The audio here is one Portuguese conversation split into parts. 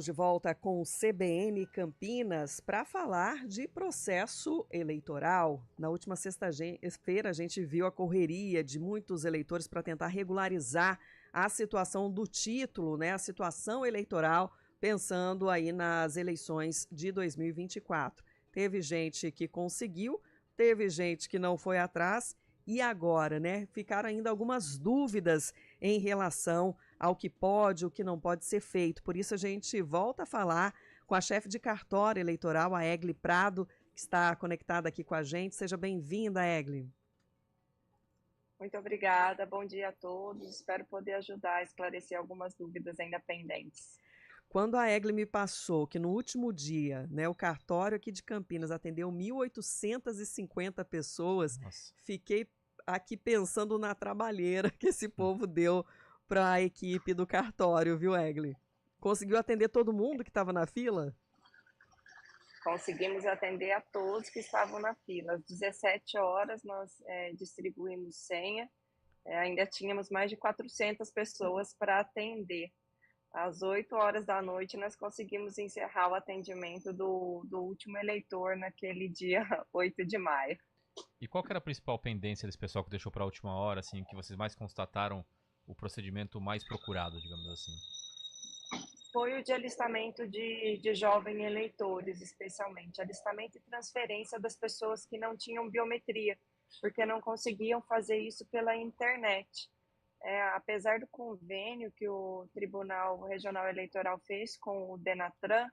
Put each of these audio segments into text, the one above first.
Estamos de volta com o CBN Campinas para falar de processo eleitoral. Na última sexta-feira, a gente viu a correria de muitos eleitores para tentar regularizar a situação do título, né, a situação eleitoral, pensando aí nas eleições de 2024. Teve gente que conseguiu, teve gente que não foi atrás. E agora, né? Ficaram ainda algumas dúvidas em relação ao que pode, o que não pode ser feito. Por isso a gente volta a falar com a chefe de cartório eleitoral, a Egli Prado, que está conectada aqui com a gente. Seja bem-vinda, Egli. Muito obrigada, bom dia a todos. Espero poder ajudar a esclarecer algumas dúvidas ainda pendentes. Quando a Egli me passou que no último dia, né, o cartório aqui de Campinas atendeu 1.850 pessoas, Nossa. Fiquei aqui pensando na trabalheira que esse povo deu para a equipe do cartório, viu, Egli? Conseguiu atender todo mundo que estava na fila? Conseguimos atender a todos que estavam na fila. Às 17 horas nós distribuímos senha, ainda tínhamos mais de 400 pessoas para atender. Às 8 horas da noite nós conseguimos encerrar o atendimento do último eleitor naquele dia 8 de maio. E qual que era a principal pendência desse pessoal que deixou para a última hora, assim, que vocês mais constataram o procedimento mais procurado, digamos assim? Foi o de alistamento de jovens eleitores, especialmente. Alistamento e transferência das pessoas que não tinham biometria, porque não conseguiam fazer isso pela internet. Apesar do convênio que o Tribunal Regional Eleitoral fez com o Denatran,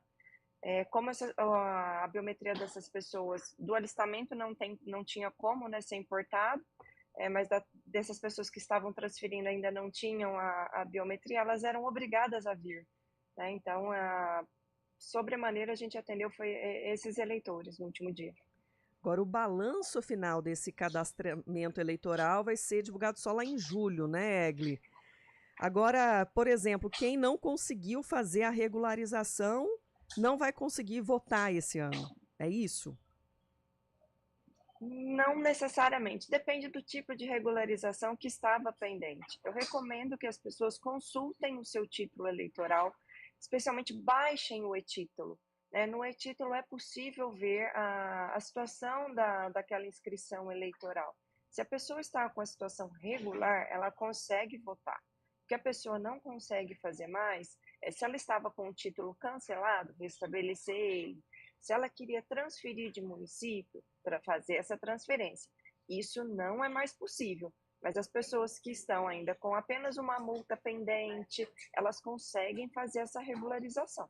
como a biometria dessas pessoas, do alistamento não tinha como, né, ser importado, mas dessas pessoas que estavam transferindo ainda não tinham a biometria, elas eram obrigadas a vir. Né? Então, sobremaneira, a gente atendeu foi esses eleitores no último dia. Agora, o balanço final desse cadastramento eleitoral vai ser divulgado só lá em julho, né, Egli? Agora, por exemplo, quem não conseguiu fazer a regularização não vai conseguir votar esse ano. É isso? Não necessariamente, depende do tipo de regularização que estava pendente. Eu recomendo que as pessoas consultem o seu título eleitoral, especialmente baixem o e-título. No e-título é possível ver a situação daquela inscrição eleitoral. Se a pessoa está com a situação regular, ela consegue votar. O que a pessoa não consegue fazer mais é se ela estava com o título cancelado, restabelecer ele. Se ela queria transferir de município, para fazer essa transferência. Isso não é mais possível, mas as pessoas que estão ainda com apenas uma multa pendente, elas conseguem fazer essa regularização.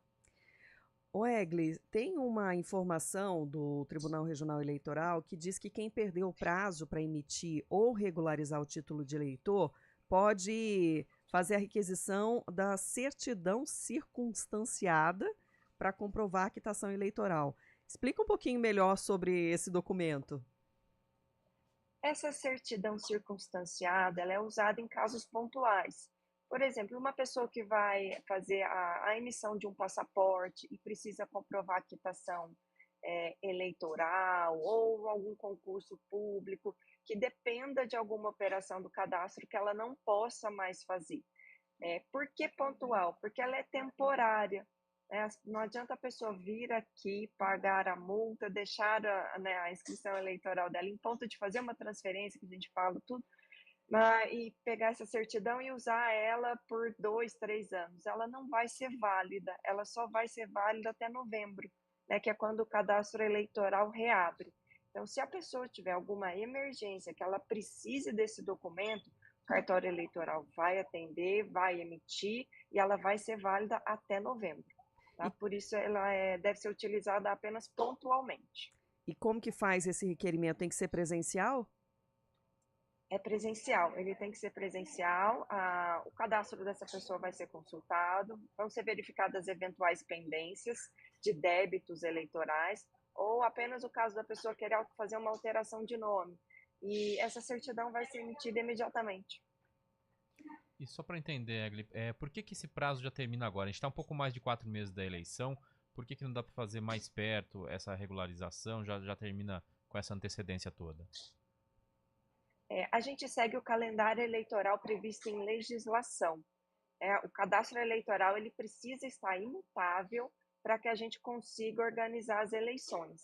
O Egli, tem uma informação do Tribunal Regional Eleitoral que diz que quem perdeu o prazo para emitir ou regularizar o título de eleitor pode fazer a requisição da certidão circunstanciada para comprovar a quitação eleitoral. Explica um pouquinho melhor sobre esse documento. Essa certidão circunstanciada ela é usada em casos pontuais. Por exemplo, uma pessoa que vai fazer a emissão de um passaporte e precisa comprovar a quitação eleitoral ou algum concurso público que dependa de alguma operação do cadastro que ela não possa mais fazer. Por que pontual? Porque ela é temporária. Não adianta a pessoa vir aqui, pagar a multa, deixar a inscrição eleitoral dela em ponto de fazer uma transferência, que a gente fala tudo, e pegar essa certidão e usar ela por 2, 3 anos. Ela não vai ser válida, ela só vai ser válida até novembro, né, que é quando o cadastro eleitoral reabre. Então, se a pessoa tiver alguma emergência, que ela precise desse documento, o cartório eleitoral vai atender, vai emitir e ela vai ser válida até novembro. Tá? E, Por isso, ela deve ser utilizada apenas pontualmente. e como que faz esse requerimento? Tem que ser presencial? É presencial, ele tem que ser presencial, o cadastro dessa pessoa vai ser consultado, vão ser verificadas eventuais pendências de débitos eleitorais, ou apenas o caso da pessoa querer fazer uma alteração de nome. E essa certidão vai ser emitida imediatamente. E só para entender, Egli, por que esse prazo já termina agora? A gente está um pouco mais de 4 meses da eleição, por que não dá para fazer mais perto essa regularização, já termina com essa antecedência toda? A gente segue o calendário eleitoral previsto em legislação. O cadastro eleitoral ele precisa estar imutável para que a gente consiga organizar as eleições.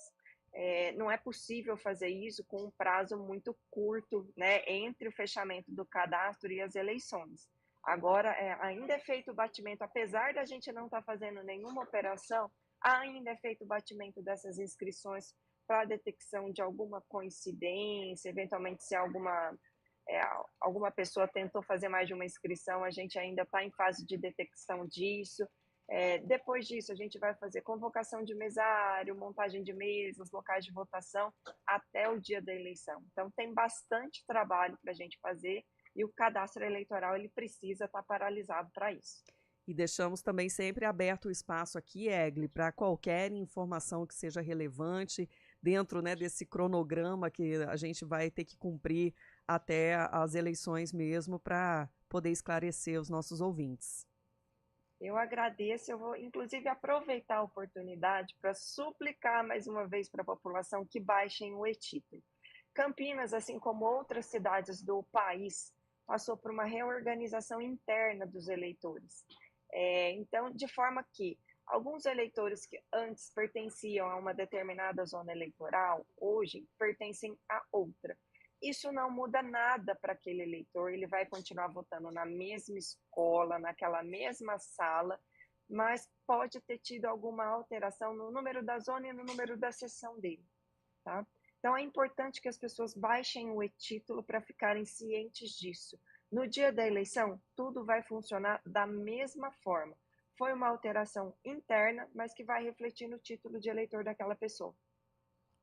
Não é possível fazer isso com um prazo muito curto, né, entre o fechamento do cadastro e as eleições. Agora, ainda é feito o batimento, apesar da gente não estar fazendo nenhuma operação, ainda é feito o batimento dessas inscrições para a detecção de alguma coincidência, eventualmente se alguma pessoa tentou fazer mais de uma inscrição, a gente ainda está em fase de detecção disso. Depois disso, a gente vai fazer convocação de mesário, montagem de mesas, locais de votação, até o dia da eleição. Então, tem bastante trabalho para a gente fazer e o cadastro eleitoral ele precisa estar paralisado para isso. E deixamos também sempre aberto o espaço aqui, Egli, para qualquer informação que seja relevante dentro, né, desse cronograma que a gente vai ter que cumprir até as eleições mesmo para poder esclarecer os nossos ouvintes. Eu agradeço, eu vou inclusive aproveitar a oportunidade para suplicar mais uma vez para a população que baixem o e-título. Campinas, assim como outras cidades do país, passou por uma reorganização interna dos eleitores. Então, de forma que alguns eleitores que antes pertenciam a uma determinada zona eleitoral, hoje pertencem a outra. Isso não muda nada para aquele eleitor, ele vai continuar votando na mesma escola, naquela mesma sala, mas pode ter tido alguma alteração no número da zona e no número da seção dele, tá? Então é importante que as pessoas baixem o e-título para ficarem cientes disso. No dia da eleição, tudo vai funcionar da mesma forma. Foi uma alteração interna, mas que vai refletir no título de eleitor daquela pessoa.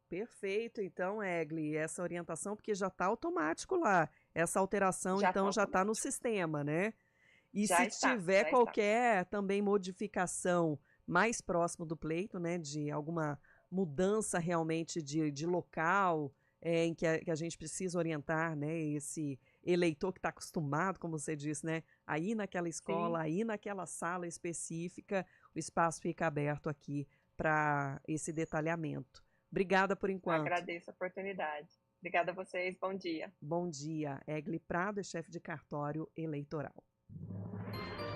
Perfeito, então, Egli, essa orientação, porque já está automático lá. Essa alteração, então, já está no sistema, né? E se tiver qualquer também modificação mais próximo do pleito, né, de alguma mudança realmente de local em que a gente precisa orientar, né, esse eleitor que está acostumado, como você disse, né, a ir naquela escola, a ir naquela sala específica, o espaço fica aberto aqui para esse detalhamento. Obrigada por enquanto. Agradeço a oportunidade. Obrigada a vocês. Bom dia. Bom dia. Egli Prado é chefe de cartório eleitoral.